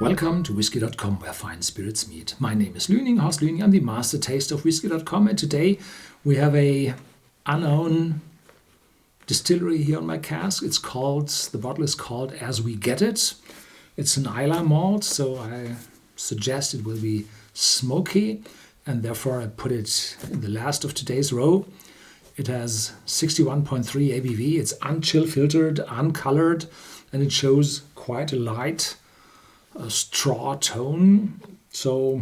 Welcome to Whisky.com, where fine spirits meet. My name is Lüning, Horst Lüning. I'm the master taster of Whisky.com, and today we have a unknown distillery here on my cask. The bottle is called As We Get It. It's an Islay malt, so I suggest it will be smoky, and therefore I put it in the last of today's row. It has 61.3 ABV. It's unchill filtered, uncolored, and it shows quite a light straw tone. So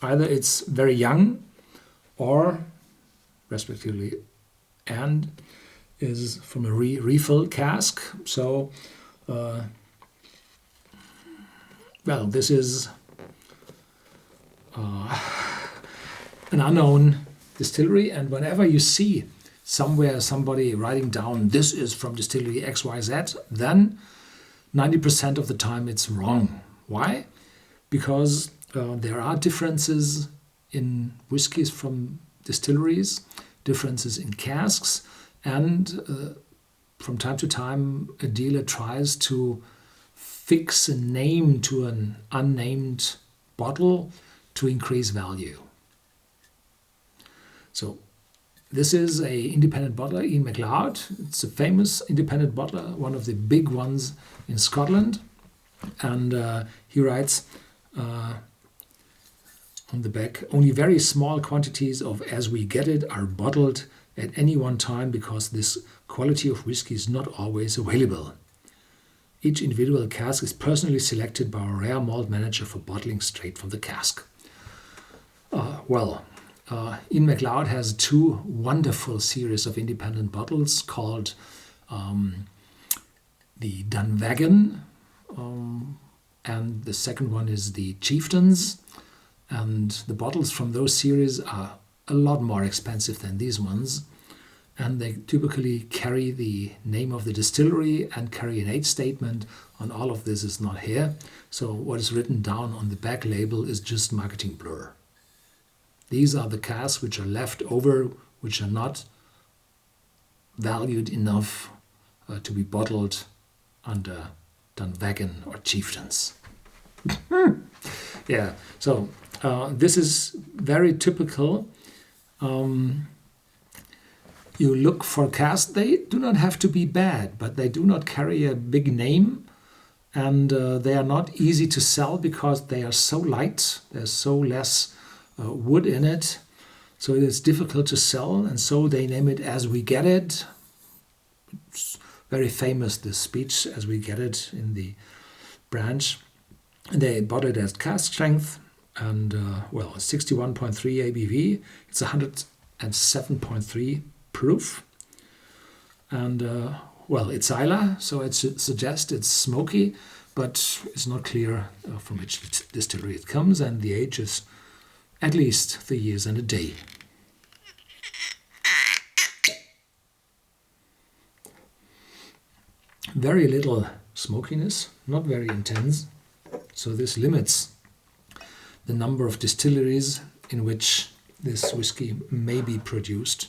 either it's very young or respectively and is from a refill cask. So this is an unknown distillery, and whenever you see somewhere somebody writing down this is from distillery XYZ, then 90% of the time it's wrong. Why? Because there are differences in whiskies from distilleries, differences in casks, and from time to time a dealer tries to fix a name to an unnamed bottle to increase value. So this is an independent bottler, Ian MacLeod. It's a famous independent bottler, one of the big ones in Scotland. And he writes on the back, only very small quantities of As We Get It are bottled at any one time because this quality of whiskey is not always available. Each individual cask is personally selected by a rare malt manager for bottling straight from the cask. Ian MacLeod has two wonderful series of independent bottles called the Dunvegan, and the second one is the Chieftains, and the bottles from those series are a lot more expensive than these ones, and they typically carry the name of the distillery and carry an age statement. On all of this is not here, so what is written down on the back label is just marketing blur. These are the casks which are left over, which are not valued enough to be bottled under Dunvegan or Chieftains. So this is very typical. You look for casks. They do not have to be bad, but they do not carry a big name, and they are not easy to sell because they are so light. There's so less wood in it, so it is difficult to sell, and so they name it As We Get It. It's very famous, this speech, As We Get It, in the branch. And they bottle it as cask strength, and 61.3 ABV. It's 107.3 proof, and it's Islay, so it suggests it's smoky, but it's not clear from which distillery it comes, and the age is at least 3 years and a day. Very little smokiness, not very intense, so this limits the number of distilleries in which this whiskey may be produced,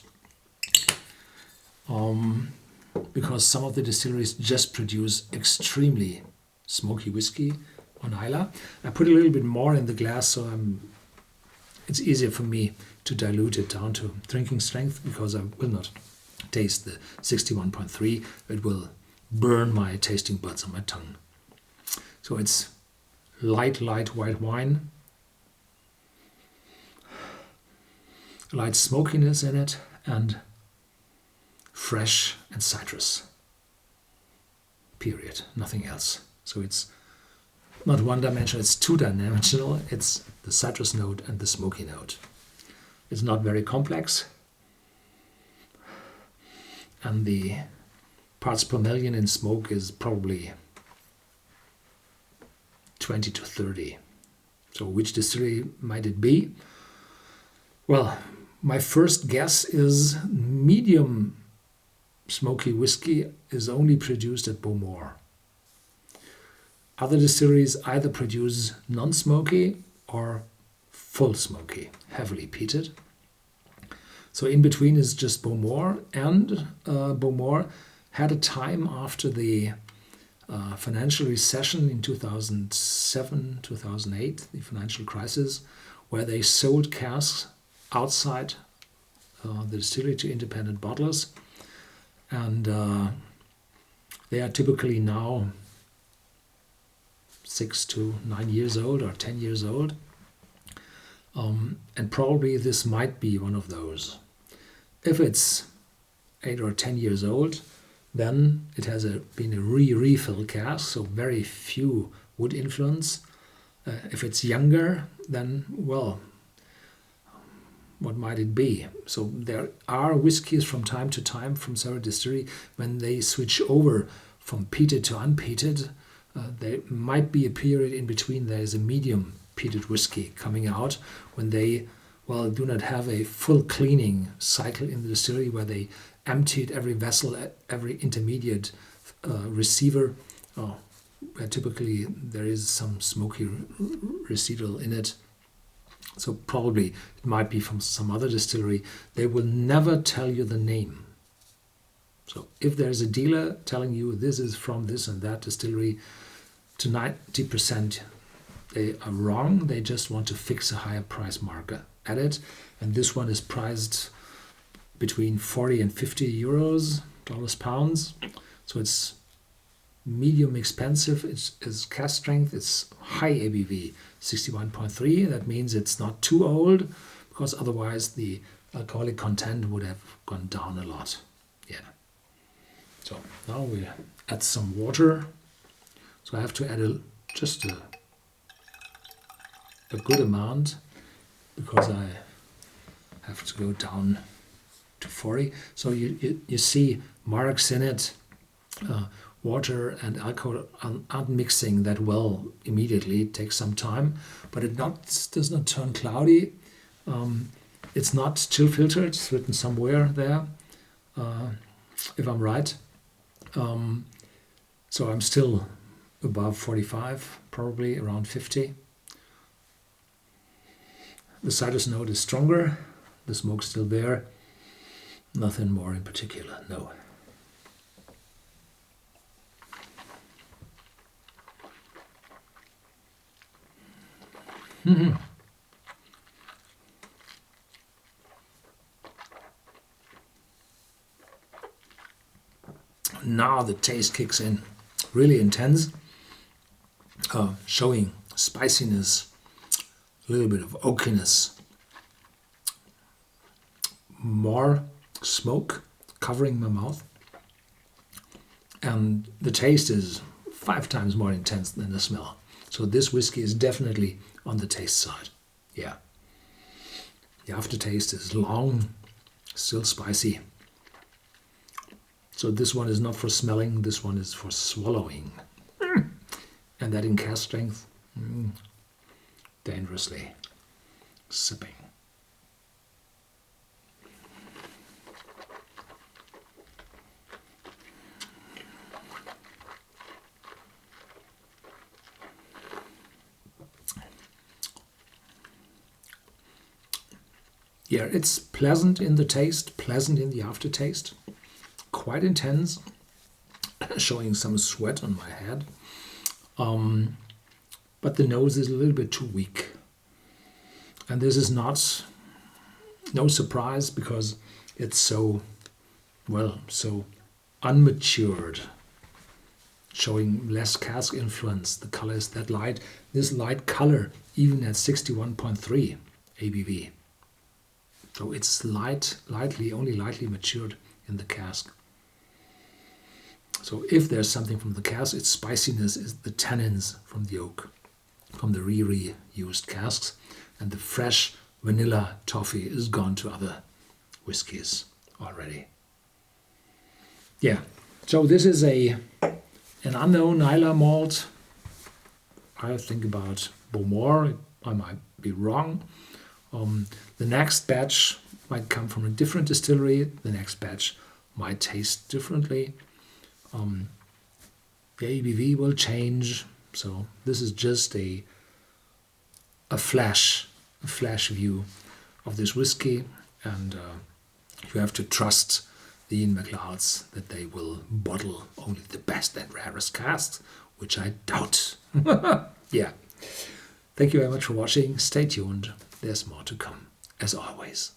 because some of the distilleries just produce extremely smoky whiskey on Islay. I put a little bit more in the glass, so it's easier for me to dilute it down to drinking strength, because I will not taste the 61.3. It will burn my tasting buds on my tongue. So it's light white wine, light smokiness in it, and fresh and citrus. Period. Nothing else. So it's not one-dimensional, it's two-dimensional. It's the citrus note and the smoky note. It's not very complex, and the parts per million in smoke is probably 20 to 30. So which distillery might it be? Well, my first guess is medium smoky whiskey is only produced at Bowmore. Other distilleries either produce non-smoky or full smoky, heavily peated. So in between is just Bowmore, and Bowmore had a time after the financial recession in 2007, 2008, the financial crisis, where they sold casks outside the distillery to independent bottlers. And they are typically now 6 to 9 years old or 10 years old. And probably this might be one of those. If it's 8 or 10 years old, then it has been a refill cask, so very few wood influence. If it's younger, then, well, what might it be? So there are whiskies from time to time from several distillery when they switch over from peated to unpeated. There might be a period in between. There is a medium peated whiskey coming out when they, well, do not have a full cleaning cycle in the distillery where they emptied every vessel, every intermediate receiver, where typically there is some smoky residual in it. So probably it might be from some other distillery. They will never tell you the name. So if there's a dealer telling you this is from this and that distillery, to 90% they are wrong. They just want to fix a higher price marker at it. And this one is priced between 40 and 50 euros, pounds. So it's medium expensive. It's cask strength. It's high ABV, 61.3. That means it's not too old, because otherwise the alcoholic content would have gone down a lot. Yeah. So now we add some water. So I have to add just a good amount, because I have to go down to 40. So you see marks in it. Water and alcohol aren't mixing that well immediately. It takes some time, but it does not turn cloudy. It's not chill filtered. It's written somewhere there, if I'm right. So I'm still above 45, probably around 50. The citrus note is stronger. The smoke's still there. Nothing more in particular, no. Now the taste kicks in, really intense, showing spiciness, a little bit of oakiness, more smoke covering my mouth, and the taste is 5 times more intense than the smell. So this whiskey is definitely on the taste side. Yeah. The aftertaste is long, still spicy. So this one is not for smelling, this one is for swallowing. And that in cask strength, dangerously sipping. Yeah, it's pleasant in the taste, pleasant in the aftertaste, quite intense, showing some sweat on my head. But the nose is a little bit too weak. And this is no surprise, because it's so unmatured, showing less cask influence. The color is that light. This light color, even at 61.3 ABV. So it's only lightly matured in the cask. So if there's something from the cask, its spiciness is the tannins from the oak, from the reused casks, and the fresh vanilla toffee is gone to other whiskies already. Yeah, so this is an unknown Islay malt. I think about Beaumont. I might be wrong. The next batch might come from a different distillery. The next batch might taste differently. The ABV will change. So this is just a flash view of this whiskey, and you have to trust the Inverclouds that they will bottle only the best and rarest casks, which I doubt. Yeah. Thank you very much for watching. Stay tuned. There's more to come, as always.